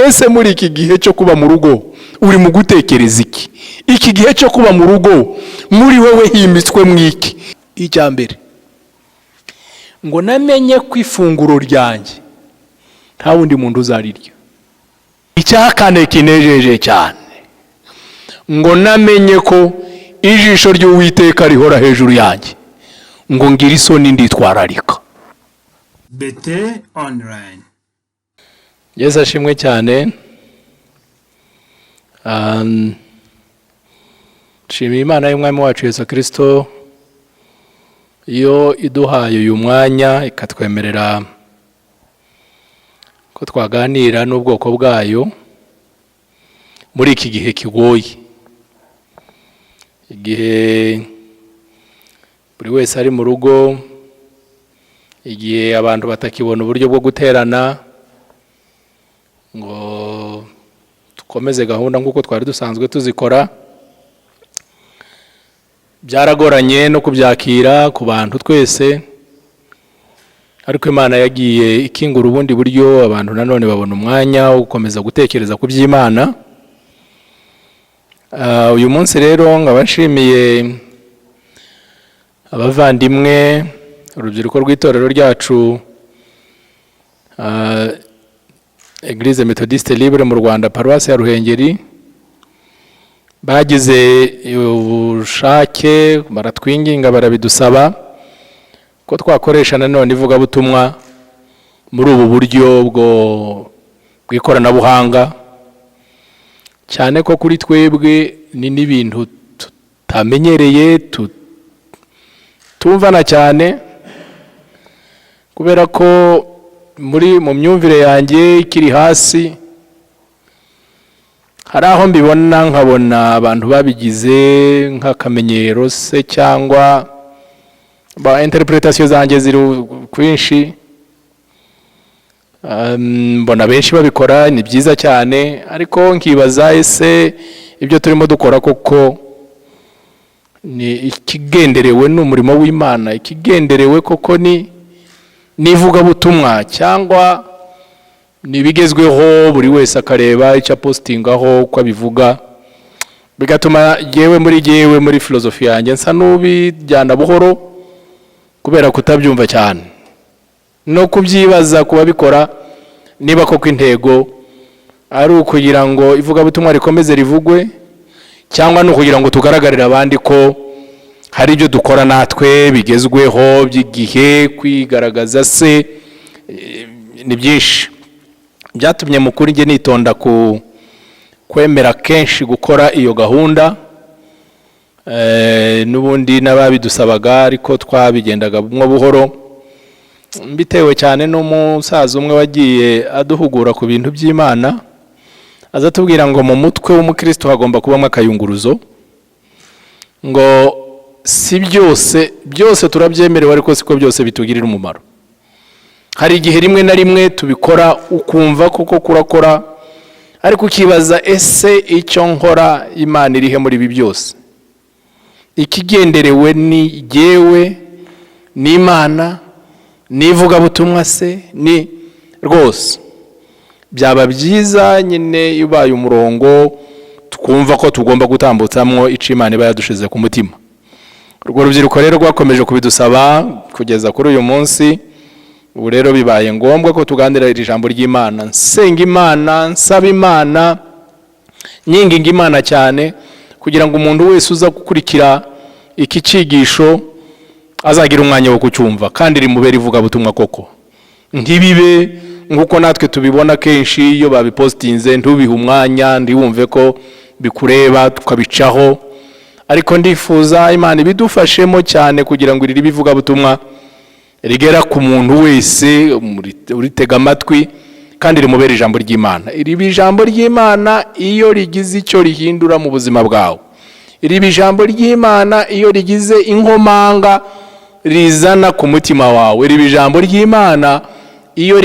ese muri iki gihe cyo kuba mu rugo uri mu gutekereza iki? Iki gihe cyo kuba mu rugo muri wewe himitswe mwiki? Icya mbere ngo namenye ko ifunguro ryanjye nta wundi muntu uzarirya. Icya kane kinejeje cyane ngo namenye ko ijisho ry'Uwiteka rihora hejuru yanjye, ngo ngira isoni nditwararika. BT Online. Yesu ashimwe cyane. Nshimiye Imana y'Umwami wacu Yesu Kristo iyo iduhaye uyu mwanya ikatwemerera ko twaganira n'ubwoko bwayo muri iki gihe kigoye, igihe buri wese ari mu rugo, igihe abantu batakibona uburyo bwo guterana ngo dukomeze gahunda nk'uko twari dusanzwe tuzikora. Byaragoranye no kubyakira ku bantu twese, ariko Imana yagiye ikingura ubundi buryo abantu nanone babona umwanya wo gukomeza gutekereza ku by'Imana. Uyu munsi rero nkabashimiye abavandimwe, urubyiruko rw'itorero ryacu Église Methodiste Libre mu Rwanda, Paruwasi ya Ruhengeri, bagize ubushake baratwinginga barabidusaba ko twakoresha nanone ivugabutumwa muri ubu buryo bw'ikoranabuhanga, cyane ko kuri twebwe ni n'ibintu tutamenyereye tumvana cyane, kubera ko mu myumvire yanjye ikiri hasi hari aho mbibona nkabona abantu babigize nk'akamenyero se, cyangwa interpretation zanjye ziri kwinshi. Mbona benshi babikora ni byiza cyane, ariko nkibaza ese ibyo turimo dukora koko ni ikigenderewe n'umurimo w'Imana, ikigenderewe koko ni ivugabutumwa, cyangwa nibigezweho buri wese akareba icyo postingaho uko abivuga, bigatuma jewe muri filozofi yanjye nsa n'ubijyana buhoro kubera kutabyumva cyane no kubyibaza kuba bikora niba koko intego ari ukugira ngo ivugabutumwa rikomeze rivugwe, cyangwa no kugira ngo tugaragarire abandi ko hari ibyo dukora natwe bigezweho by'igihe. Kwigaragaza se ni byinshi, byatumye mukuri nge nitonda kwemera kenshi gukora iyo gahunda, n'ubundi n'ababidusabaga, ariko twabigendaga bumwe buhoro, bitewe cyane n'umusaza umwe wagiye aduhugura ku bintu by'Imana, aza tubwira ngo mu mutwe w'umukristo hagomba kubamo akayunguruzo, ngo si byose turabyemerewe, ariko siko byose bitugirira umumaro. Hari igihe rimwe na rimwe tubikora ukumva koko kurakora, ariko ukibaza ese icyo nkora Imana irihe muri ibi byose? Ikigenderewe ni jyewe n'Imana n'ivugabutumwa se ni rwose? Byaba byiza nyine ibaye umurongo twumva ko tugomba gutambutsamo icyo Imana iba yadushize ku mutima. Urwo rubyiruko rero rwakomeje kubidusaba kugeza kuri uyu munsi. Ubu rero bibaye ngombwa ko tuganira iri jambo ry'Imana, nsenga Imana, nsaba Imana, nyinginga Imana cyane kugira ngo umuntu wese uza gukurikira iki cyigisho azagira umwanya wo kucyumva kandi rimubera ivugabutumwa koko. Ntibibe nk'uko natwe tubibona kenshi iyo babipostinze ntubihe umwanya ndiwumve ko bikureba tukabicaho, ariko ndifuza Imana ibidufashemo cyane kugira ngo iri bivugabutumwa rigera ku muntu wese uritega amatwi kandi rimubera ijambo ry'Imana. Iri ijambo ry'Imana iyo rigize icyo rihindura mu buzima bwawe, iri ijambo ry'Imana iyo rigize inkomanga rizana ku mutima wawe, iri ijambo ry'Imana iyo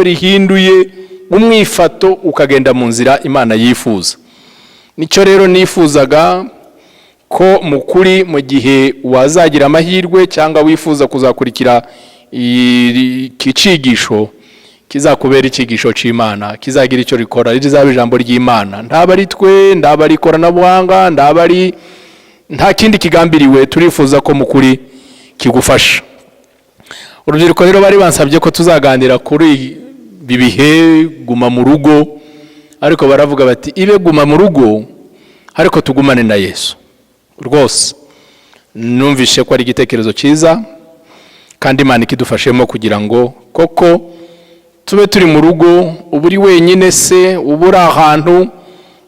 rihinduye umwifato ukagenda mu nzira Imana yifuza. Nicyo rero nifuzaga ko mukuri mu gihe wazagira amahirwe cyangwa wifuza kuzakurikira iki cyigisho kizakubera icyigisho cy'Imana, kizagira icyo rikora, rizaba ijambo ry'Imana. Ndaba ari twe, ndaba ari ikoranabuhanga, ndaba ari nta kindi kigambiriwe, turifuza ko mukuri kigufasha. Urubyiruko rero bari bansabye ko tuzaganira kuri bibihe guma mu rugo, ariko baravuga bati ibe guma mu rugo ariko tugumane na Yesu. Rwose numvishe ko ari igitekerezo cyiza, kandi Imana ikidufashemo kugira ngo koko tube turi mu rugo, uburi wenyine se, uburi ahantu,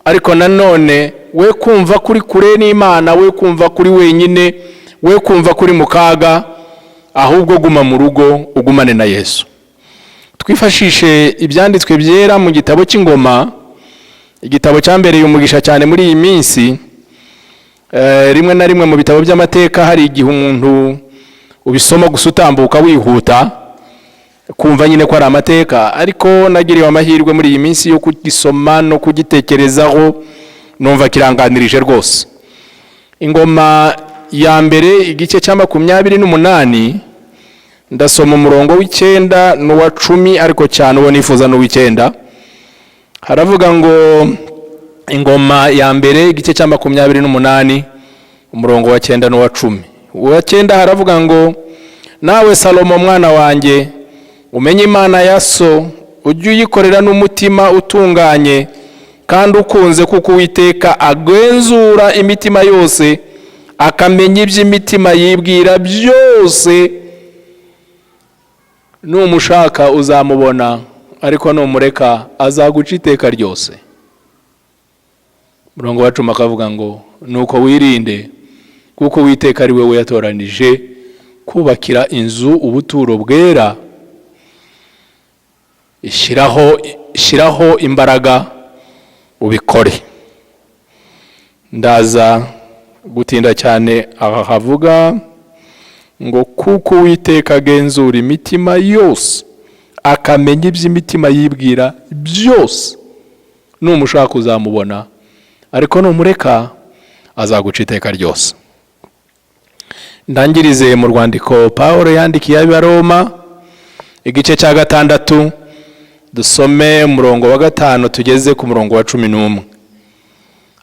ariko nanone we kumva kuri kure n'Imana, we kumva kuri wenyine, we kumva kuri mu kaga, ahubwo guma mu rugo ugumane na Yesu. Twifashishe ibyanditswe byera mu gitabo cy'Ingoma, igitabo cyambereye umugisha cyane muri iyi minsi. Rimwe na rimwe mu bitabo by'amateka hari igihe umuntu ubisoma gusa utambuka wihuta kumva nyine ko ari amateka, ariko nagiriwe amahirwe muri iyi minsi yo kugisoma no kugitekerezaho, numva kiranganirije rwose. Ingoma ya mbere igice cya 28, ndasoma umurongo w'9 n'uwa 10, ariko cyane uwo nifuza n'uw'9. Haravuga ngo Ingoma ya mbere igice cya 28 umurongo wa 9 n'uwa 10. Uwa 9 haravuga ngo nawe Salomo mwana wanjye, umenye Imana ya so, ujye uyikorera n'umutima utunganye kandi ukunze, kuko Uwiteka agenzura imitima yose, akamenya iby'imitima yibwira byose. Numushaka uzamubona, ariko numureka azaguca iteka ryose. Murongo wa 10 akavuga ngo nuko wirinde, kuko Uwiteka ari wewe yatoranije kubakira inzu ubuturo bwera. Shiraho imbaraga ubikore. Ndaza gutinda cyane aha havuga ngo kuko Uwiteka agenzura imitima yose, akamenya iby'imitima yibwira byose. Numushaka uzamubona, ariko numureka azaguca iteka ryose. Ndangirize mu rwandiko Pawulo yandikiye Abaroma igice cya 6, dusome umurongo wa 5 tugeze ku murongo wa 11.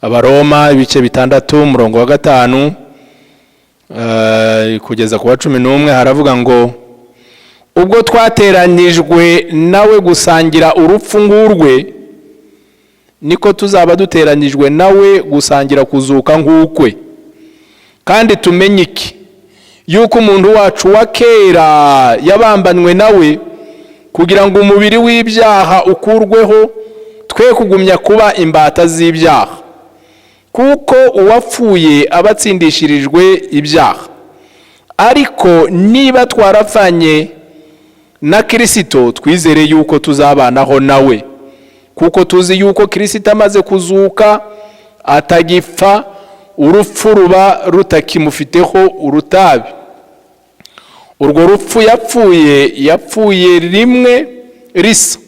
Abaroma ibice 6 umurongo wa 5 kugeza ku wa 11 haravuga ngo ubwo twateranijwe nawe gusangira urupfu ngurwe, niko tuzaba duteranijwe nawe gusangira kuzuka nk'ukwe. Kandi tumenye iki, yuko umuntu wacu wa kera yabambanywe nawe, kugira ngo umubiri w'ibyaha ukurweho, twe kugumya kuba imbata z'ibyaha. Kuko uwapfuye abatsindishirijwe ibyaha. Ariko niba twarapfanye na Kristo, twizere yuko tuzabanaho nawe, kuko tuzi yuko Kristo amaze kuzuka atagipfa, urupfu ruba rutakimufiteho urutabi. Urwo rupfu yapfuye rimwe risa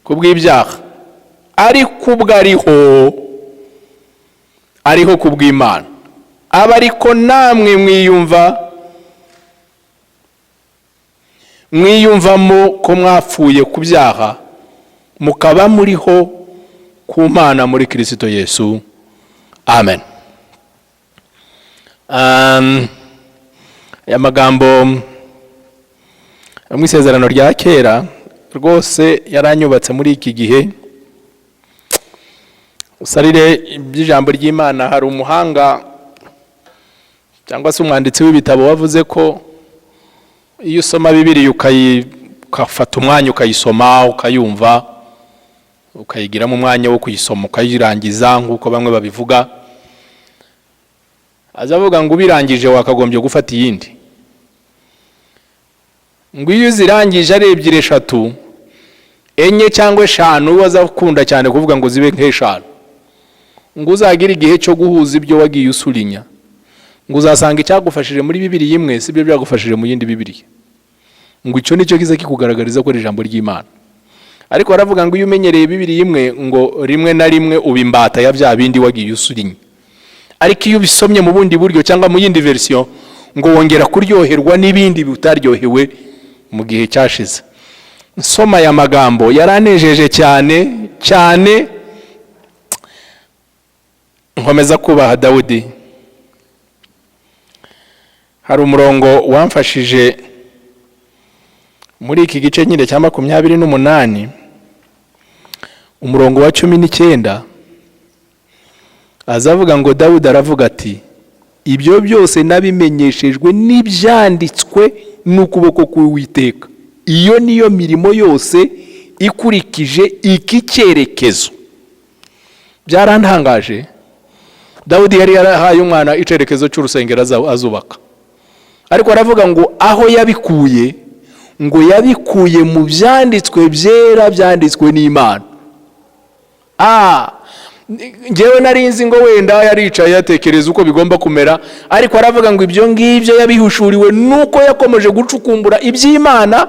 kubw'ibyaha, ariko ubwo ariho kubw'Imana. Ariko namwe mwiyumvamo ko mwapfuye ku byaha, mukaba muriho ku Mana muri Kristo Yesu. Amen. Aya magambo mu isezerano rya kera rwose yaranyubatse muri iki gihe. Usarire iby'ijambo ry'Imana, hari umuhanga cyangwa se umwanditsi w'ibitabo wavuze ko iyo usoma Bibiliya ukafata umwanya ukayisoma, ukayumva, ukayigiramo umwanya wo kuyisoma, ukayirangiza nk'uko bamwe babivuga, azavuga ngo ubirangije wakagombye gufata iyindi. Ngo iyo uzirangije ari 2, 3, 4 cyangwa 5, wazakunda cyane kuvuga ngo zibe nk'eshanu, ngo uzagira igihe cyo guhuza ibyo wagiye usurinya, ngo uzasanga icyagufashije muri Bibiliya imwe sibyo byagufashije mu yindi Bibiliya. Ngo icyo nicyo kiza kikugaragariza ko ari ijambo ry'Imana. Ariko baravuga ngo iyo umenyereye Bibiliya imwe, ngo rimwe na rimwe ubimbata ya bya bindi wagiye usurinya. Ariko iyo bisomye mu bundi buryo cyangwa mu yindi version, ngo wongera kuryoherwa n'ibindi bitaryohewe mu gihe cyashize. nsoma aya magambo yaranejeje cyane cyane, nkomeza kubaha Dawudi. Hari umurongo wamfashije muri iki gice nyine cya 28, umurongo wa 19, azavuga ngo Dawudi aravuga ati, ibyo byose nabimenyeshejwe n'ibyanditswe n'ukuboko k'Uwiteka. Iyo niyo mirimo yose ikurikije iki cyerekezo. Byarantangaje. Dawudi yari yarahaye umwana icyerekezo cy'urusengero azubaka, ariko aravuga ngo aho yabikuye, ngo yabikuye mu byanditswe byera byanditswe n'Imana. Ngewe narinzi ngo wenda yaricaye yatekereza uko bigomba kumera, ariko aravuga ngo ibyo ngibyo yabihushuriwe nuko yakomeje gucukumbura iby'Imana,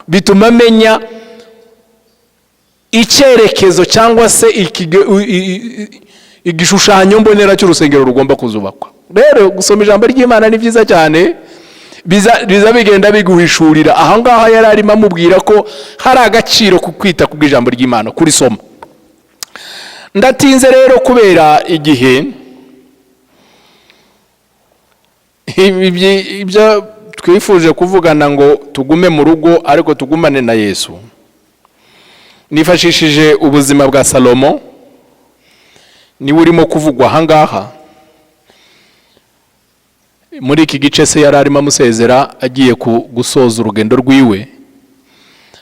bituma amenya icyerekezo cyangwa se igishushanyo mbonera cy'urusengero rugomba kuzubakwa. Rero gusoma ijambo ry'Imana ni byiza cyane, biza bigenda biguhishurira. Aha ngaha yari arimo amubwira ko hari agaciro ku kwita ku bw'ijambo ry'Imana, kuri soma. Ndatinze rero kubera igihe, ibyo twifuje kuvugana ngo tugume mu rugo ariko tugumane na Yesu, nifashishije ubuzima bwa Salomo, niwe urimo kuvugwa aha ngaha. Muri iki gice se yari arimo amusezera, agiye gusoza urugendo rwiwe,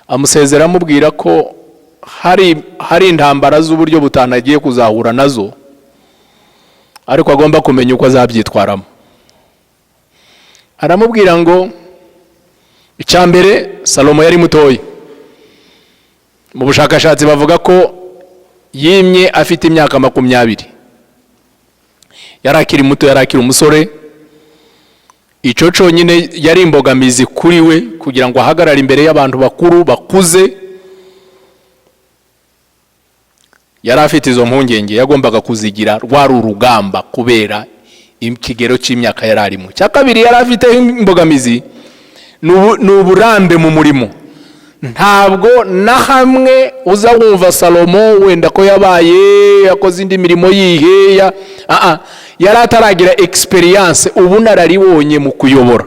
amusezera amubwira ko hari intambara z'uburyo butanagiye kuzahura nazo, ariko agomba kumenya uko azabyitwaramo. Aramubwira ngo icyambere, Salomo yari mutoya. Mu bushakashatsi bavuga ko yimye afite imyaka 20. Yari akiri muto, yari akiri umusore. Icyo cyonyine yari imbogamizi kuri we kugira ngo ahagarare imbere y'abantu bakuru bakuze. Yari afite izo mpungenge, yagombaga kuzigira rwari urugamba kubera ikigero cy'imyaka yari arimo. Cya kabiri yari afite imbogamizi, ni uburambe mu murimo. Ntabwo na hamwe uza wumva Salomo wenda ko yakoze indi mirimo yiheya. Yari ataragira experience, ubu nararibonye mu kuyobora.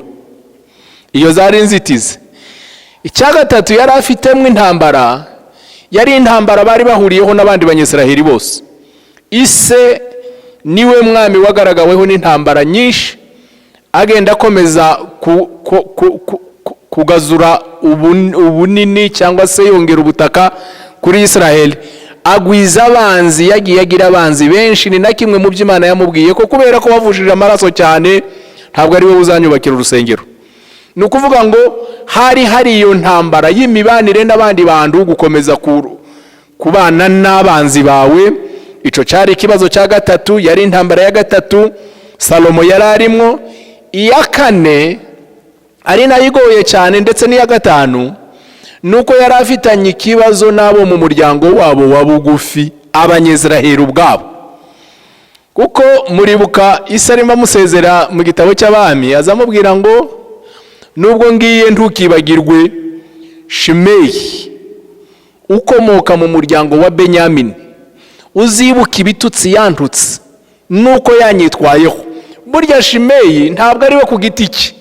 Iyo zari inzitizi. Icya gatatu yari afitemo intambara, yari intambara bari bahuriyeho n'abandi banyesiraheli bose. Ise niwe mwami wagaragaweho n'intambara nyinshi, agenda akomeza kugazura ubunini cyangwa se yongera ubutaka kuri Israeli. Agwiza abanzi, yagiye agira abanzi benshi. Ni na kimwe mu by'Imana yamubwiye ko kubera ko wavujije amaraso cyane, ntabwo ari we uzanyubakira urusengero. Ni ukuvuga ngo hari iyo ntambara y'imibanire n'abandi bantu, gukomeza kubana n'abanzi bawe. Icyo cyari ikibazo cya gatatu, yari intambara ya gatatu Salomo yari arimo. Iya kane ari nayo igoye cyane, ndetse n'iya gatanu, nuko yari afitanye ikibazo n'abo mu muryango wabo wa bugufi, abanyesiraheli ubwabo. Kuko muribuka Isi arimo amusezera mu gitabo cy'Abami, azamubwira ngo nubwo ngiye ntukibagirwe Shimeyi ukomoka mu muryango wa Benyamini, uzibuka ibitutsi yantutse nuko yanyitwayeho. Burya Shimeyi ntabwo ari we ku giti cye.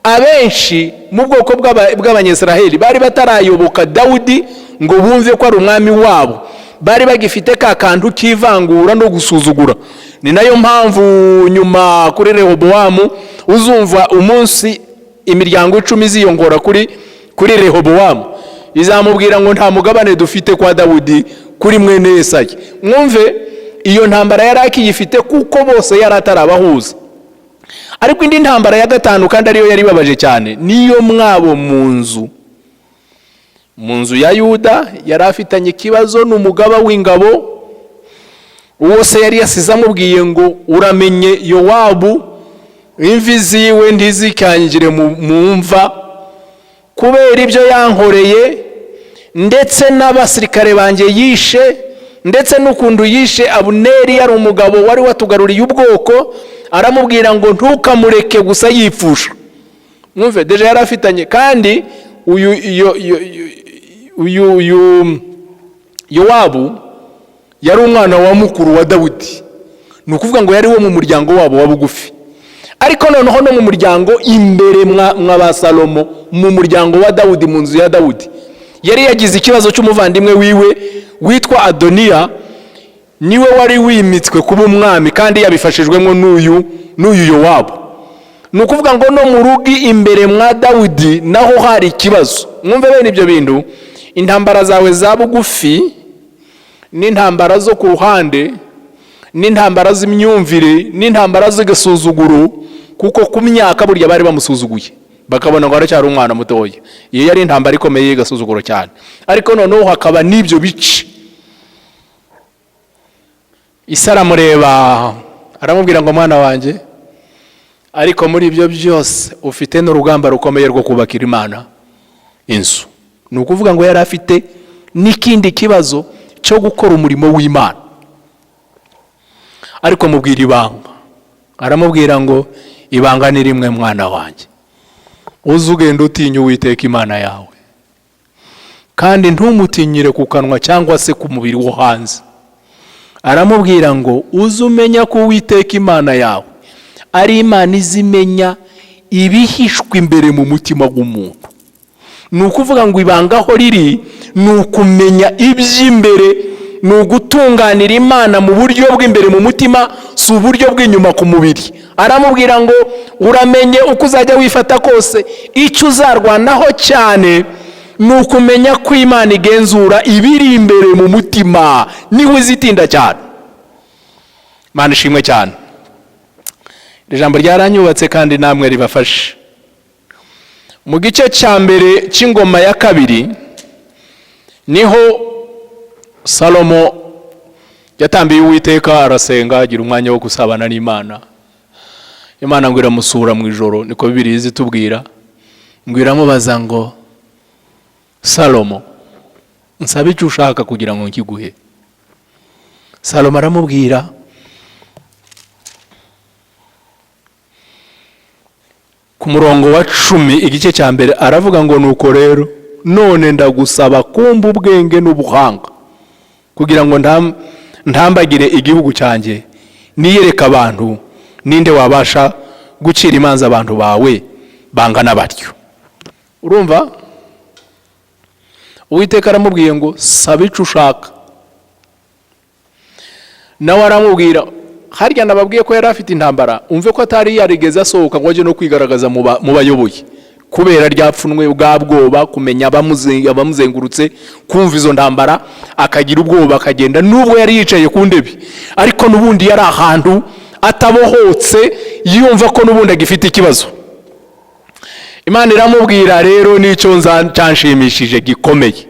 Abenshi mu bwoko bw'abanyesiraheli bari batarayoboka Dawudi ngo bumve ko ari umwami wabo, bari bagifite ka kantu kivangura no gusuzugura. Ni nayo mpamvu nyuma kuri Rehobowamu uzumva umunsi imiryango 10 ziyongora kuri Rehobowamu, izamubwira ngo nta mugabane dufite kwa Dawudi kuri mwene Yesayi. Mwumve iyo ntambara yari akiyifite kuko bose yari atarabahuza. Ariko indi ntambara ya gatanu kandi ariyo yari babaje cyane, niyo mwabo mu nzu ya Yuda yari afitanye ikibazo n'umugaba w'ingabo. Uwo se yari yasize amubwiye ngo uramenye Yowabu, imvi ziwe ntizikangire mu mva kubera ibyo yankoreye, ndetse n'abasirikare banjye yishe, ndetse n'ukundu yishe Abuneri, yari umugabo wari watugaruriye ubwoko. Aramubwira ngo ntukamureke gusa yipfusha. Mwumve deje yari afitanye. Kandi Yowabu yari umwana wa mukuru wa Dawidi, ni ukuvuga ngo yari wo mu muryango wabo wa bugufi. Ariko noneho no mu muryango imbere mwa ba Salomo, mu muryango wa Dawidi, mu nzu ya Dawidi, yari yagize ikibazo cy'umuvandimwe wiwe witwa Adoniya, niwe wari wimitswe kuba umwami kandi yabifashijwemo n'uyu Yowabu. Ni ukuvuga ngo no mu rugi imbere mwa Dawidi naho hari ikibazo. Mwumve bene ibyo bintu, intambara zawe za bugufi n'intambara zo ku ruhande n'intambara z'imyumvire n'intambara z'igasuzuguro, kuko ku myaka burya bari bamusuzuguye bakabona ngo aracyari umwana mutoya. Iyo yari intambara ikomeye y'igasuzuguro cyane. Ariko noneho hakaba n'ibyo bice. Isi aramureba aramubwira ngo mwana wanjye, ariko muri ibyo byose ufite n'urugamba rukomeye rwo kubakira Imana inzu. Ni ukuvuga ngo yari afite n'ikindi kibazo cyo gukora umurimo w'Imana. Ariko mubwira ibanga, aramubwira ngo ibanga ni rimwe mwana wanjye, uze ugenda utinya Uwiteka Imana yawe, kandi ntumutinyire ku kanwa cyangwa se ku mubiri wo hanze. Aramubwira ngo uze umenya ko Uwiteka Imana yawe ari Imana izimenya ibihishwe imbere mu mutima w'umuntu. Ni ukuvuga ngo ibanga aho riri ni ukumenya iby'imbere, ni ugutunganira Imana mu buryo bw'imbere mu mutima, si uburyo bw'inyuma ku mubiri. Aramubwira ngo uramenye uko uzajya wifata kose, icyo uzarwanaho cyane ni ukumenya ko Imana igenzura ibiri imbere mu mutima, niho izitinda cyane. Imana ishimwe cyane. Ijambo ryaranyubatse kandi namwe ribafashe. Mu gice cya mbere cy'ingoma ya kabiri niho Salomo yatambiye Uwiteka, arasenga, agira umwanya wo gusabana n'Imana. Imana ngo iramusura mu ijoro, niko Bibiliya izitubwira, ngo iramubaza ngo Salomo, nsaba icyo ushaka kugira ngo nkiguhe. Salomo aramubwira ku murongo wa 10 igice cya mbere, aravuga ngo nuko rero none ndagusaba kumva ubwenge n'ubuhanga kugira ngo ntambagire igihugu cyanjye, niyereka abantu ninde wabasha gucira imanza abantu bawe bangana batyo. Urumva? Uwiteka aramubwiye ngo saba icyo ushaka. Nawe aramubwira, harya nababwiye ko yari afite intambara, umve ko atari yarigeze asohoka ngo ajye no kwigaragaza mu bayoboye, kubera ryapfunwe bwa bwoba, kumenya abamuzengurutse, kumva izo ntambara akagira ubwoba akagenda, nubwo yari yicaye ku ndebe, ariko nubundi yari ahantu atabohotse, yumva ko nubundi agifite ikibazo. Imana iramubwira rero n'icyo nzanshimishije gikomeye.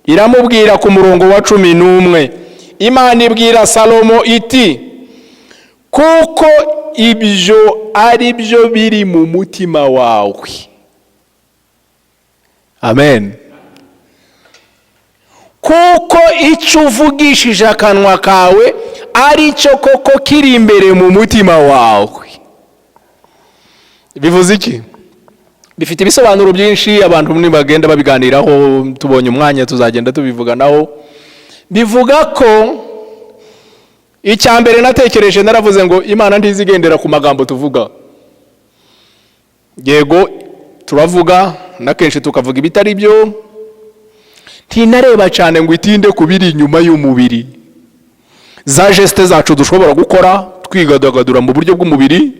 Iramubwira ku murongo wa 11, Imana ibwira Salomo iti, kuko ibyo ari byo biri mu mutima wawe. Amen. Kuko icyo uvugishije akanwa kawe ari cyo koko kiri imbere mu mutima wawe. Bivuze iki? Bifite ibisobanuro byinshi, abantu bagenda babiganiraho, tubonye umwanya tuzagenda tubivuganaho. Bivuga ko icyambere natekereje, naravuze ngo Imana ntizigendera ku magambo tuvuga. Yego turavuga na kenshi tukavuga ibitari byo, ntinareba cyane ngo itinde kubiri inyuma y'umubiri. Za geste zacu dushobora gukora twigadagadura mu buryo bw'umubiri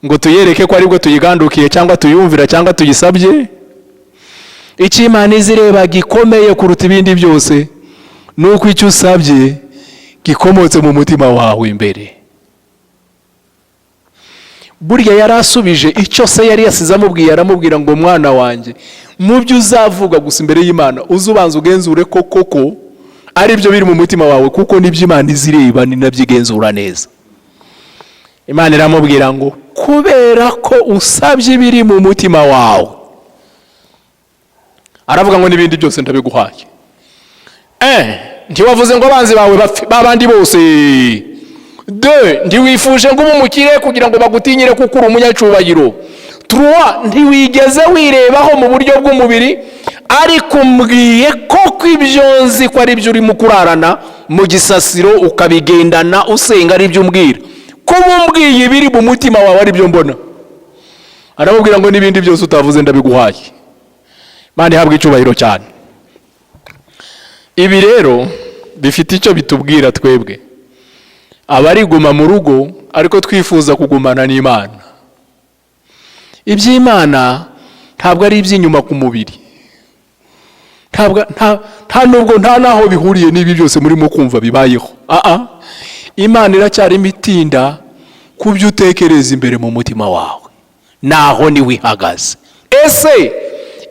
ngo tuyereke ko aribwo tuyigandukiye cyangwa tuyumvira cyangwa tuyisabye. Icyo Imana izireba gikomeye kuruta ibindi byose nuko icyo usabye gikomotse mu mutima wawe imbere. Burya yarasubije icyo se yari yasize amubwiye, aramubwira ngo mwana wanjye, mu byo uzavuga gusa imbere y'Imana uzubanza ugenzure ko koko ari byo biri mu mutima wawe, kuko nibyo Imana izireba ni nabyo igenzura neza. Imana iramubwira ngo kubera ko usabye ibiri mu mutima wawe, aravuga ngo n'ibindi byose ndabiguhaye. Ntiwavuze ngo abanzi bawe babandi bose. Ntiwifuje ngo umukire kugira ngo bagutinyire kuko uri umunyacyubahiro. Ntiwigeze wirebaho mu buryo bw'umubiri, ariko umbwiye ko ibyo nzi ko ari byo urimo kurarana mu gisasiro ukabigendana usenga ari byo umbwira, ko umbwiye ibiri mu mutima wawe ari byo mbona. Aramubwira ngo n'ibindi byose utavuze ndabiguhaye. Imana ihabwe icyubahiro cyane. Ibi rero bifite icyo bitubwira twebwe abariguma mu rugo ariko twifuza kugumana n'Imana. Iby'Imana ntabwo ari iby'inyuma ku mubiri, nta nubwo nta naho bihuriye n'ibi byose murimo kumva bibayeho. Imana iracyari imitinda ku byo utekereza imbere mu mutima wawe, naho ni wihagaze. Ese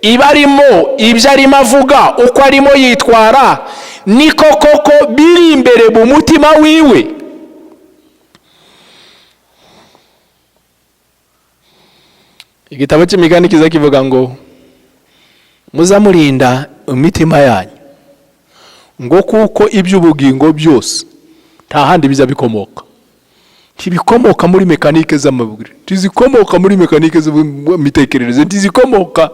iba arimo ibyo arimo avuga uko arimo yitwara niko koko biri imbere mu mutima wiwe? Igitabo cy'imigani kiza kivuga ngo muzamurinda imitima yanyu, ngo kuko iby'ubugingo byose nta handi biza bikomoka. Ntibikomoka muri mekanike z'amabwire, ntizikomoka muri mekanike z'imitekerereze, ntizikomoka,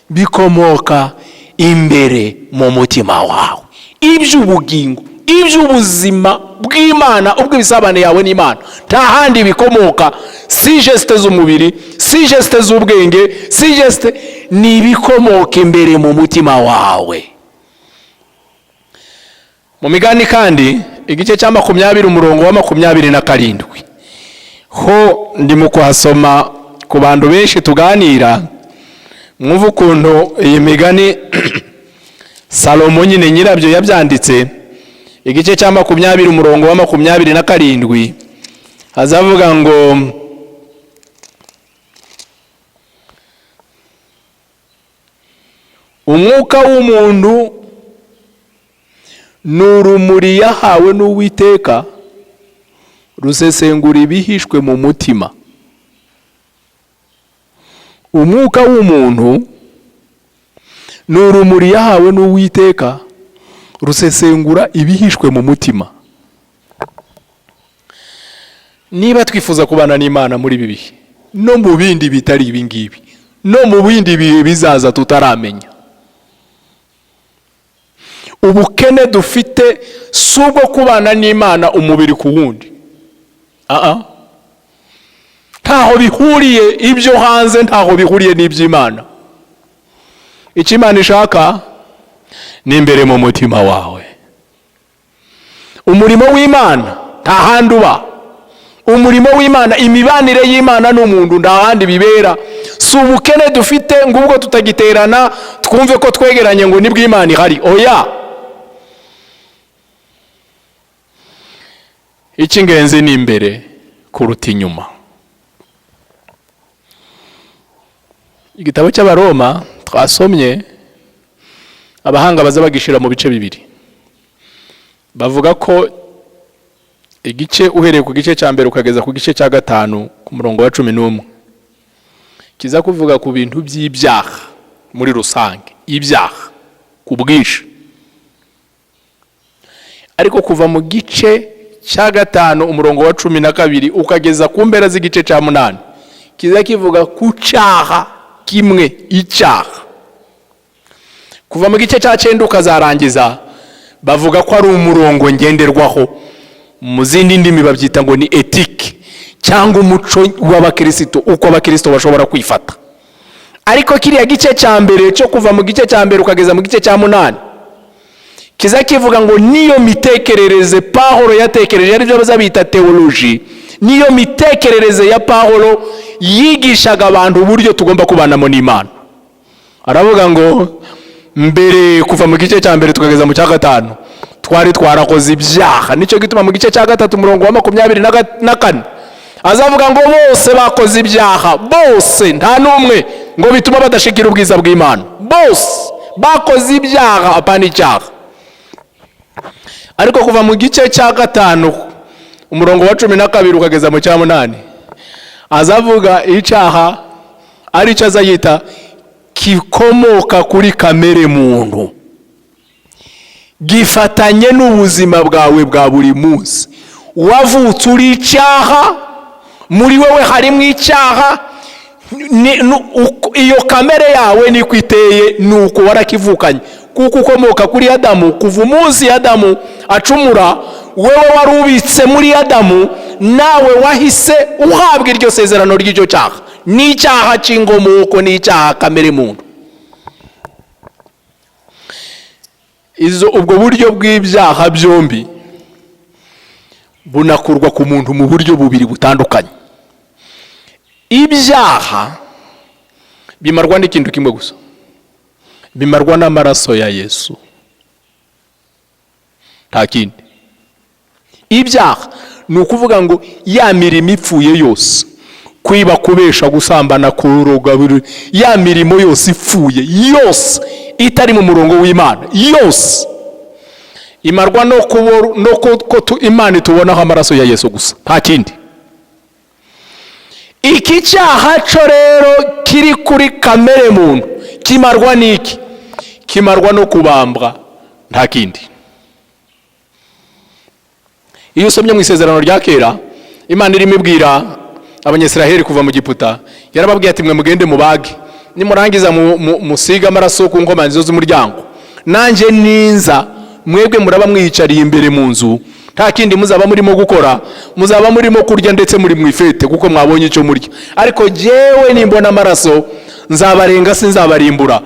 bikomoka imbere mu mutima wawe. Iby'ubugingo, iby'ubuzima bw'Imana, ubw'ibisabane yawe n'Imana, nta handi bikomoka. Si geste z'umubiri, si geste z'ubwenge, si geste, ni bikomoka imbere mu mutima wawe. Mu migani kandi igice cya 20 umurongo wa 27 ho ndimo kuhasoma ku bantu benshi tuganira, mwumva ukuntu iyi migani Salomo nyine nyirabyo yabyanditse. Igice cya 20 umurongo wa 27 hazavuga ngo umwuka w'umuntu n'urumuri yahawe n'Uwiteka rusesengura ibihishwe mu mutima. Umwuka w'umuntu n'urumuri yahawe n'Uwiteka rusesengura ibihishwe mu mutima. Niba twifuza kubana n'Imana muri ibi bihe no mu bindi bitari ibi ngibi, no mu bindi bihe bizaza tutaramenya, ubukene dufite si ubwo kubana n'Imana umubiri ku wundi. Ntaho bihuriye ibyo hanze, ntaho bihuriye n'iby'Imana. Icyo Imana ishaka ni imbere mu mutima wawe. Umurimo w'Imana nta handi uba. Umurimo w'Imana, imibanire y'Imana n'umuntu nta handi bibera. Si ubukene dufite ngo ubwo tutagiterana twumve ko twegeranye ngo nibwo Imana ihari. Oya, icy'ingenzi ni imbere kuruta inyuma. Igitabo cy'Abaroma twasomye, abahanga baza bagishira mu bice bibiri. Bavuga ko igice uhereye ku gice cya mbere ukageza ku gice cya 5 ku murongo wa 11 kiza kuvuga ku bintu by'ibyaha muri rusange, ibyaha ku bwinshi. Ariko kuva mu gice cya 5 umurongo wa 12 ukageza ku mbera z'igice cya 8 kiza kivuga ku cyaha kimwe, icyaha. Kuva mu gice cya 9 ukazarangiza bavuga ko ari umurongo ngenderwaho, mu zindi ndimi babyita ngo ni etike cyangwa umuco w'abakristo, uko abakristo bashobora kwifata. Ariko kiriya gice cya mbere cyo kuva mu gice cya mbere ukageza mu gice cya 8 kiza kivuga ngo niyo mitekerereze Pawulo yatekereje, ari byo bazabita theology, niyo mitekerereze ya Pawulo yigishaga abantu uburyo tugomba kubanamo n'Imana. Aravuga ngo mbere kuva mu gice cya mbere tukageza mu cya 5 twari twarakoze ibyaha. Nicyo gituma mu gice cya 3 umurongo wa 24 azavuga ngo bose bakoze ibyaha, bose nta n'umwe ngo bituma badashikira ubwiza bw'Imana. Bose bakoze ibyaha, apana icyaha. Ariko kuva mu gice cya 5 umurongo wa 12 ukageza mu cya 8 azavuga icyaha ari cyo azayita kikomoka kuri kamere muntu, gifatanye n'ubuzima bwawe bwa buri munsi. Wavutse uri icyaha, muri wowe harimo icyaha, iyo kamere yawe niko iteye, nuko warakivukanye, kuko ukomoka kuri Adamu. Kuva umunsi Adamu acumura, wewe wari ubitse muri Adamu, nawe wahise uhabwa iryo sezerano ry'icyo cyaha. N'icyaha cy'inkomoko n'icyaha kamere muntu. Ubwo buryo bw'ibyaha byombi bunakurwa ku muntu mu buryo bubiri butandukanye. Ibyaha bimarwa n'ikintu kimwe gusa, bimarwa n'amaraso ya Yesu, nta kindi. Ibyaha ni ukuvuga ngo ya mirimo ipfuye yose, kwiba, kubesha, gusambana, kuroga, ya mirimo yose ipfuye yose itari mu murongo w'Imana yose, imarwa no ko Imana itubonaho amaraso ya Yesu gusa, nta kindi. Iki cyaha cyo rero kiri kuri kamere muntu kimarwa n'iki? Kimarwa no kubambwa, nta kindi. Iyo usomye mu isezerano rya kera, Imana irimo ibwira Abanyisiraheli kuva mu Giputa, yarababwiye ati mwe mugende mubage, nimurangiza musiga amaraso ku nkomanzi z'umuryango, nanjye ninza mwebwe muraba mwiyicariye imbere mu nzu, nta kindi muzaba murimo gukora, muzaba murimo kurya ndetse muri mwifete kuko mwabonye icyo murya, ariko jewe nimbona amaraso nzabarenga, sinzabarimbura.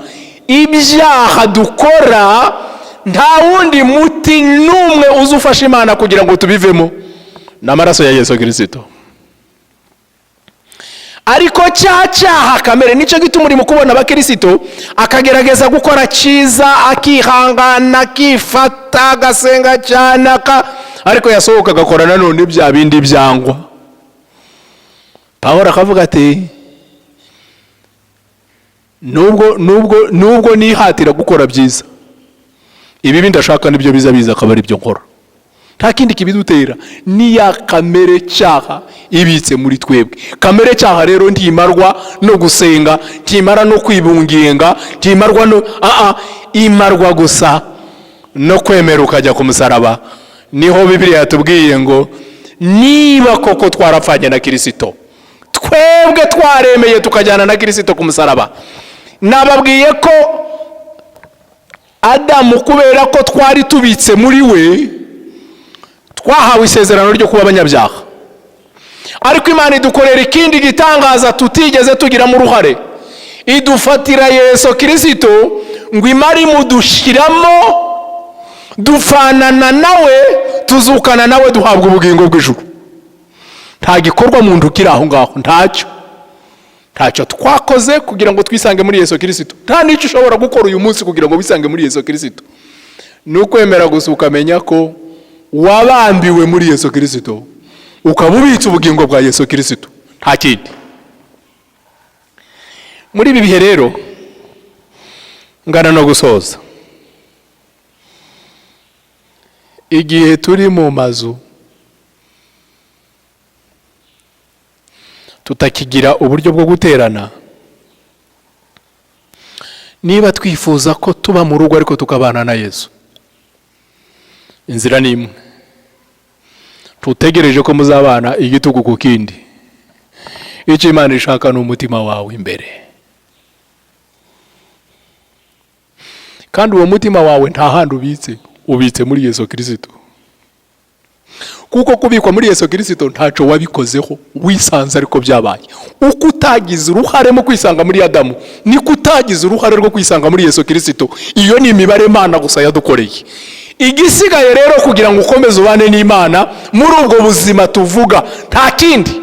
Ibyaha dukora nta wundi muti n'umwe uzufasha Imana kugira ngo tubivemo, n'amaraso ya Yesu Kristo. Ariko cyaha kamere nicyo gituma urimo kubona abakristo akagerageza gukora cyiza, akihangana, akifata, agasenga cyane, ariko yasohoka agakora nanone bya bindi byangwa. Pawulo akavuga ati nubwo nihatira gukora byiza, ibi ndashaka nibyo biza akaba ari byo nkora. Nta kindi kibidutera ni ya kamere cyaha ibitse muri twebwe. Kamere cyaha rero ntimarwa no gusenga, ntimara no kwibunginga, ntimarwa no imarwa gusa no kwemera ukajya ku musaraba. Niho Bibiliya yatubwiye ngo niba koko twarapfanye na Kristo, twebwe twaremeye tukajyana na Kristo ku musaraba. Nababwiye ko Adamu kubera ko twari tubitse muri we, twahawe isezerano ryo kuba abanyabyaha. Ariko Imana idukorera ikindi gitangaza tutigeze tugira mu ruhare. Idufatira Yesu Kristo ngo imari mudushiramo, dufanana nawe, tuzukana nawe, duhabwa ubugingo bw'ijuru. Nta gikorwa muntu kiri aho ngaho, ntacyo twakoze kugira ngo twisange muri Yesu Kristo. Nta n'icyo ushobora gukora uyu munsi kugira ngo wisange muri Yesu Kristo. Nukwemera gusa ukamenya ko wabambiwe muri Yesu Kristo, ukaba ubitse ubugingo bwa Yesu Kristo, nta kindi. Muri ibi bihe rero ngana no gusoza, igihe turi mu mazu tutakigira uburyo bwo guterana, niba twifuza ko tuba mu rugo ariko tukabana na Yesu, inzira ni imwe. Tutegereje ko muzabana igitugu ku kindi. Icyo Imana ishaka ni umutima wawe imbere, kandi uwo mutima wawe nta handi ubitse muri Yesu Kristo. Kuko kubikwa muri Yesu Kristo ntacyo wabikozeho, wisanze ariko byabaye. Uko utagize uruhare mu kwisanga muri Adamu, niko utagize uruhare rwo kwisanga muri Yesu Kristo. Iyo ni imibare Imana gusa yadukoreye. Igisigaye rero kugira ngo ukomeze ubane n'Imana muri ubwo buzima tuvuga, nta kindi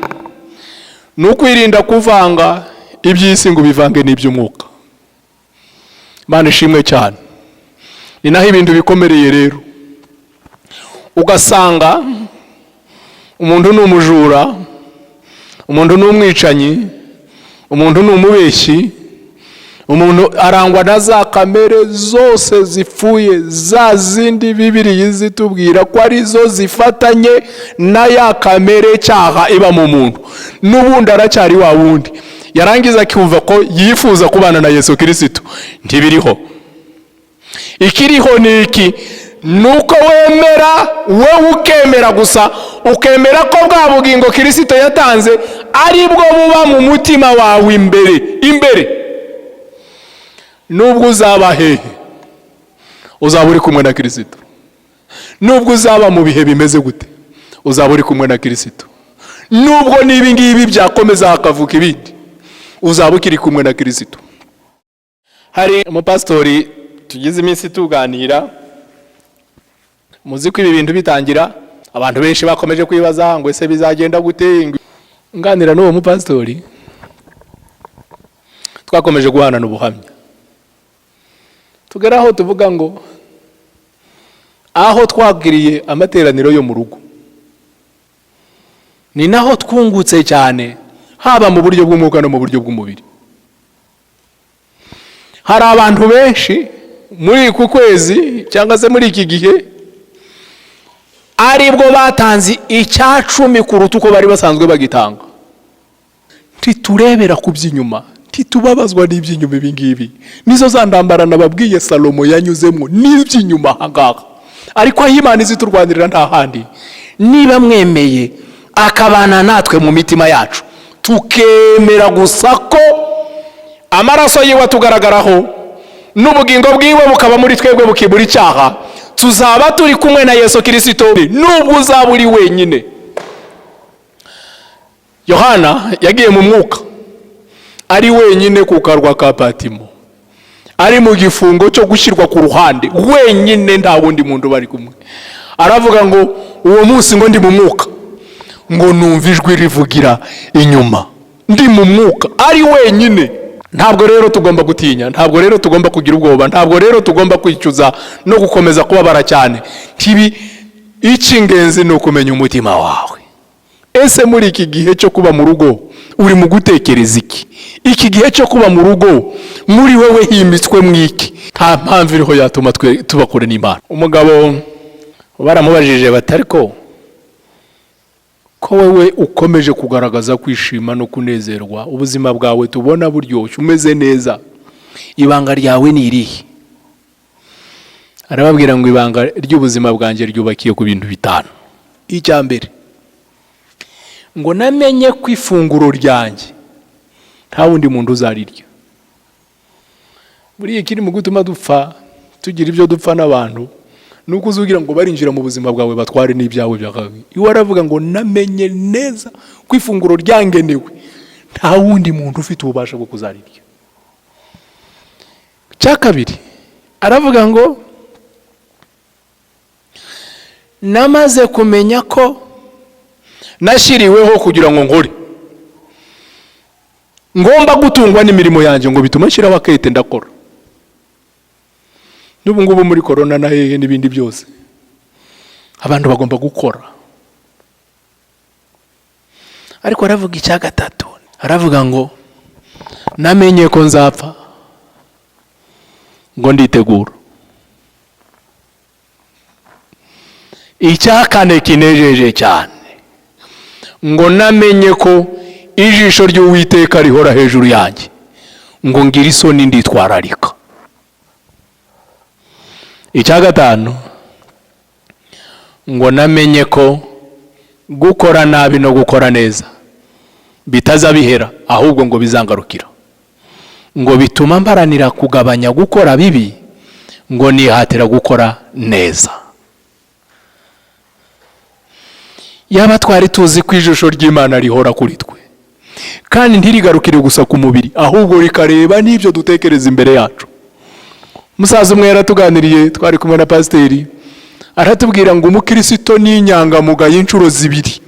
ni ukwirinda kuvanga iby'isi ngo bivange n'iby'umwuka. Imana ishimwe cyane. Ni naho ibintu bikomereye rero. Ugasanga umuntu ni umujura, umuntu ni umwicanyi, umuntu ni umubeshyi, umuntu arangwa na za kamere zose zipfuye, za zindi Bibiliya zitubwira ko ari zo zifatanye na ya kamere cyaha iba mu muntu. N'ubundi aracyari wa wundi, yarangiza akivuga ko yifuza kubana na Yesu Kristo. Ntibiriho. Ikiriho ni iki? Nuko wemera, wowe ukemera gusa, ukemera ko bwa bugingo Kristo yatanze aribwo buba mu mutima wawe imbere. Nubwo uzaba hehe, uzaba uri kumwe na Kristo. Nubwo uzaba mu bihe bimeze gute, uzaba uri kumwe na Kristo. Nubwo nibi ngibi byakomeza hakavuka ibindi, uzaba ukiri kumwe na Kristo. Hari umupastori tugize iminsi tuganira, muzi ko ibi bintu bitangira abantu benshi bakomeje kwibaza ngo ese bizagenda gute. Nganira n'uwo mupastori, twakomeje guhana n'ubuhamya, tugeraho tuvuga ngo aho twagiriye amateraniro yo mu rugo ni naho twungutse cyane, haba mu buryo bw'umwuka no mu buryo bw'umubiri. Hari abantu benshi muri ku kwezi cyangwa se muri iki gihe aribwo batanze 10% kuruta uko bari basanzwe bagitanga. Ntiturebera ku by'inyuma, ntitubabazwa n'iby'inyuma. Ibi ngibi nizo za ndambara nababwiye Salomo yanyuzemo, n'iby'inyuma hangaha. Ariko aho Imana iziturwanirira nta handi. Niba mwemeye akabana natwe mu mitima yacu, tukemera gusa ko amaraso yiwe tugaragaraho n'ubugingo bwiwe bukaba muri twebwe bukibura icyaha, tuzaba turi kumwe na Yesu Kristo nubwo uzaba uri wenyine. Yohana yagiye mu mwuka ari wenyine ku karwa ka Patimo, ari mu gifungo cyo gushyirwa ku ruhande wenyine, nta wundi muntu bari kumwe. Aravuga ngo uwo munsi ngo ndi mu mwuka, ngo numva ijwi rivugira inyuma, ndi mu mwuka ari wenyine. Ntabwo rero tugomba gutinya, ntabwo rero tugomba kugira ubwoba, ntabwo rero tugomba kwicuza no gukomeza kubabara cyane. Icy'ingenzi ni ukumenya umutima wawe. Ese muri iki gihe cyo kuba mu rugo uri mu gutekereza iki? Iki gihe cyo kuba mu rugo muri wewe himitswe mwiki? Nta mpamvu iriho yatuma tubakure n'Imana. Umugabo baramubajije batari ko wewe ukomeje kugaragaza kwishima no kunezerwa, ubuzima bwawe tubona buryoshye umeze neza, ibanga ryawe ni irihe? Arababwira ngo ibanga ry'ubuzima bwanjye ryubakiye ku bintu 5. Icya mbere, ngo namenye ko ifunguro ryanjye nta wundi muntu uzarirya. Buriya kiri mu gutuma dupfa, tugira ibyo dupfa n'abantu, nuko uzugira ngo barinjira mu buzima bwawe batware n'ibyawe byakawe. Iwe aravuga ngo namenye neza ko ifunguro ryangenewe nta wundi muntu ufite ububasha bwo kuzarirya. Cya kabiri, aravuga ngo namaze kumenya ko nashyiriweho kugira ngo nkore, ngomba gutungwa n'imirimo yanjye, ngo bituma nshyiraho akete ndakora. N'ubu ngubu muri corona na hehe n'ibindi byose abantu bagomba gukora. Ariko aravuga icya gatatu, aravuga ngo namenye ko nzapfa, ngo nditegura. Icya kane kinejeje cyane, ngo namenye ko ijisho ry'Uwiteka rihora hejuru yanjye, ngo ngira isoni nditwararika. Icya gatanu, ngo namenye ko gukora nabi no gukora neza bitazabihera, ahubwo ngo bizangarukira, ngo bituma mbaranira kugabanya gukora bibi, ngo nihatira gukora neza. Yaba twari tuzi ko ijisho ry'Imana rihora kuri twe, kandi ntirigarukire gusa ku mubiri, ahubwo rikareba n'ibyo dutekereza imbere yacu. Musaza umwe yaratuganiriye, twari kumwe na pasiteri, aratubwira ngo umukristo ni inyangamugayo inshuro 2,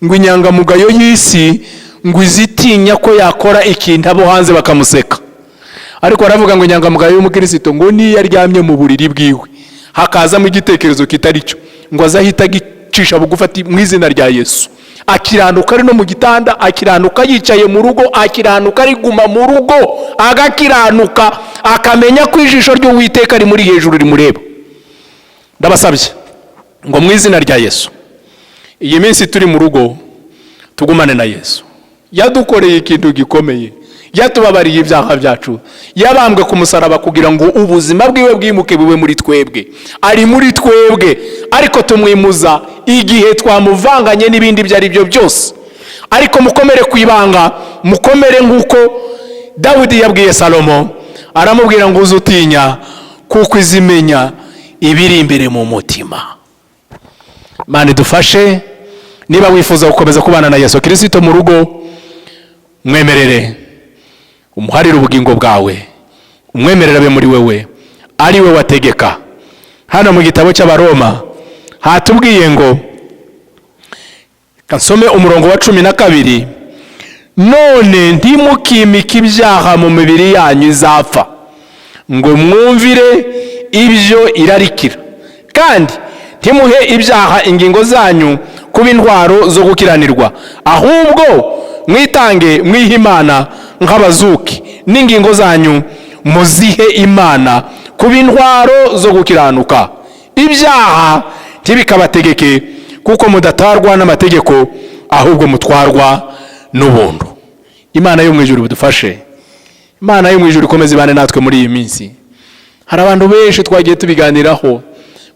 ngo inyangamugayo y'isi ngo izitinya ko yakora ikintu abo hanze bakamuseka. Ariko aravuga ngo inyangamugayo y'umukristo ngo niyo aryamye mu buriri bwiwe hakazamo igitekerezo kitari cyo, ngo azahita gicisha bugufati mu izina rya Yesu, akiranuka ari no mu gitanda, akiranuka yicaye mu rugo, akiranuka ari guma mu rugo, agakiranuka akamenya ko ijisho ry'Uwiteka rimuri hejuru rimureba. Ndabasabye ngo mu izina rya Yesu, iyi minsi turi mu rugo tugumane na Yesu. Yadukoreye ikintu gikomeye, yatubabariye ibyaha byacu, yabambwe ku musaraba kugira ngo ubuzima bwiwe bwimuke bube muri twebwe. Ari muri twebwe, ariko tumwimuza igihe twamuvanganye n'ibindi byari byo byose. ariko mukomere ku ibanga, mukomere nk'uko Dawidi yabwiye Salomo, aramubwira ngo uzutinya kuko izimenya ibiri imbere mu mutima. Imana idufashe. Niba wifuza gukomeza kubana na Yesu Kristo mu rugo, mwemerere umuharire ubugingo bwawe, umwemerere abe muri wewe, ari we wategeka. Hano mu gitabo cy'Abaroma hatubwiye ngo, kansome umurongo wa 12, none ntimukimike ibyaha mu mibiri yanyu izapfa, ngo mwumvire ibyo irarikira, kandi ntimuhe ibyaha ingingo zanyu kuba intwaro zo gukiranirwa, ahubwo mwitange mwihe Imana nk'abazuki, n'ingingo zanyu muzihe Imana kuba intwaro zo gukiranuka. Ibyaha ntibikabategeke, kuko mudatarwa n'amategeko, ahubwo mutwarwa n'ubuntu. Imana yo mu ijuru bidufashe. Imana yo mu ijuru ikomeze ibane natwe muri iyi minsi. Hari abantu benshi twagiye tubiganiraho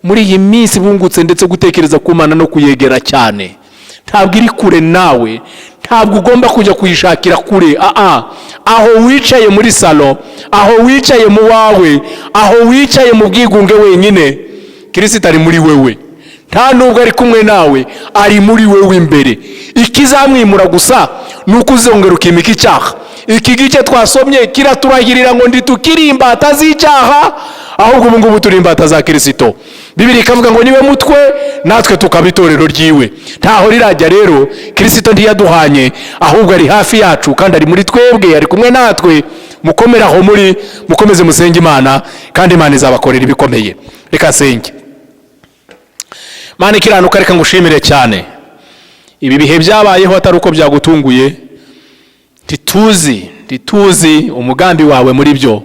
muri iyi minsi bungutse, ndetse gutekereza ku Mana no kuyegera cyane. Ntabwo iri kure nawe, ntabwo ugomba kujya kuyishakira kure. Aho wicaye muri salo, aho wicaye mu wawe, aho wicaye mu bwigunge wenyine, Kristo ari muri wewe. Nta nubwo ari kumwe nawe, ari muri wewe imbere. Ikizamwimura gusa nuko uzongera ukimika icyaha. Iki gice twasomye kiraturahirira ngo nditukiri imbata z'icyaha, ahubwo ubu ngubu turi imbata za Kristo. Bibiri ikavuga ngo niwe mutwe, natwe tukaba itorero ryiwe. Ntaho rirajya rero, Kristo ntiyaduhanye, ahubwo ari hafi yacu kandi ari muri twebwe, ari kumwe natwe. Mukomere aho muri, mukomeze musenge Imana, kandi Imana izabakorera ibikomeye. Reka senge. Mana ikiranuka, reka ngushimire cyane. Ibi bihe byabayeho atari uko byagutunguye, ntituzi umugambi wawe muri byo,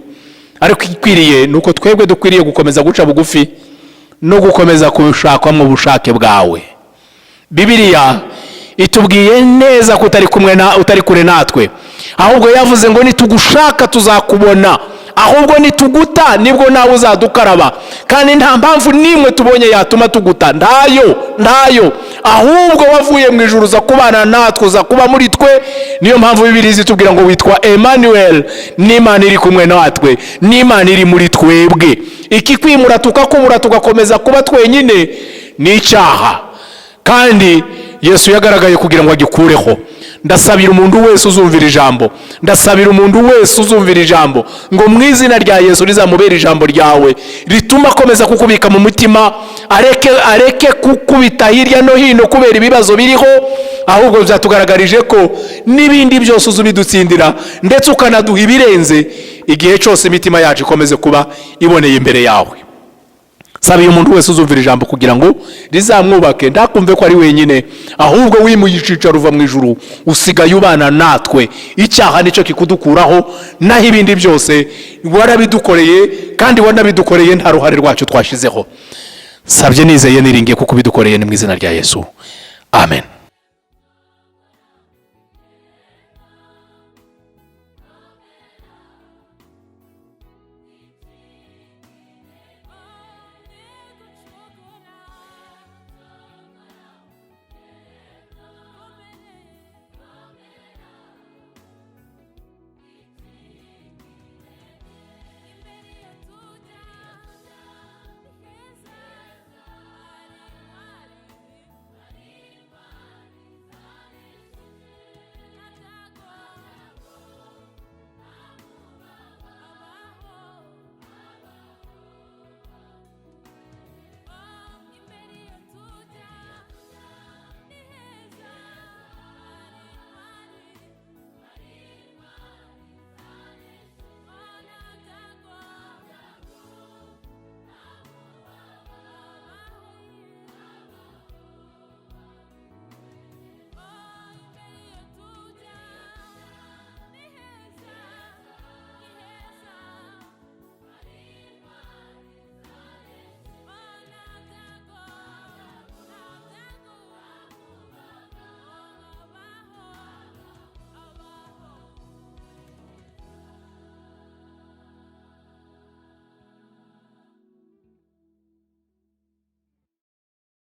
ariko ikwiriye nuko twebwe dukwiriye gukomeza guca bugufi no gukomeza kushakwa mu bushake bwawe. Bibiliya itubwiye neza ko utari kure natwe, ahubwo yavuze ngo nitugushaka tuzakubona, ahubwo nituguta nibwo nawe uzadukaraba, kandi nta mpamvu nimwe tubonye yatuma tuguta. Ndayo ahubwo wavuye mu ijuru uza kubana natwe, uza kuba muri twe. Niyo mpamvu Bibiliya itubwira ngo witwa Emmanuel, n'Imana iri kumwe natwe, n'Imana iri muri twebwe. Ikikwimura tukakubura tugakomeza kuba twenyine ni icyaha, kandi Yesu yagaragaye kugira ngo agikureho. Ndasabira umuntu wese uzumvira ijambo, ndasabira umuntu wese uzumvira ijambo, ngo mu izina rya Yesu rizamubera ijambo ryawe, rituma akomeza kukubika mu mutima, areke kukubita hirya no hino kubera ibibazo biriho, ahubwo byatugaragarije ko n'ibindi byose uzubidutsindira, ndetse ukanaduha ibirenze, igihe cyose imitima yacu ikomeze kuba iboneye imbere yawe. Sabiye umuntu wese uzumvira ijambo kugira ngo rizamwubake, ndakumve ko ari wenyine, ahubwo wimuyicica ruva mu ijuru, usigaye ubana natwe. Icyaha nicyo kikudukuraho, naho ibindi byose warabidukoreye, kandi wanabidukoreye nta ruhare rwacu twashizeho. Sabye nizeye niringiye kuko bidukoreye, ni mu izina rya Yesu. Amen.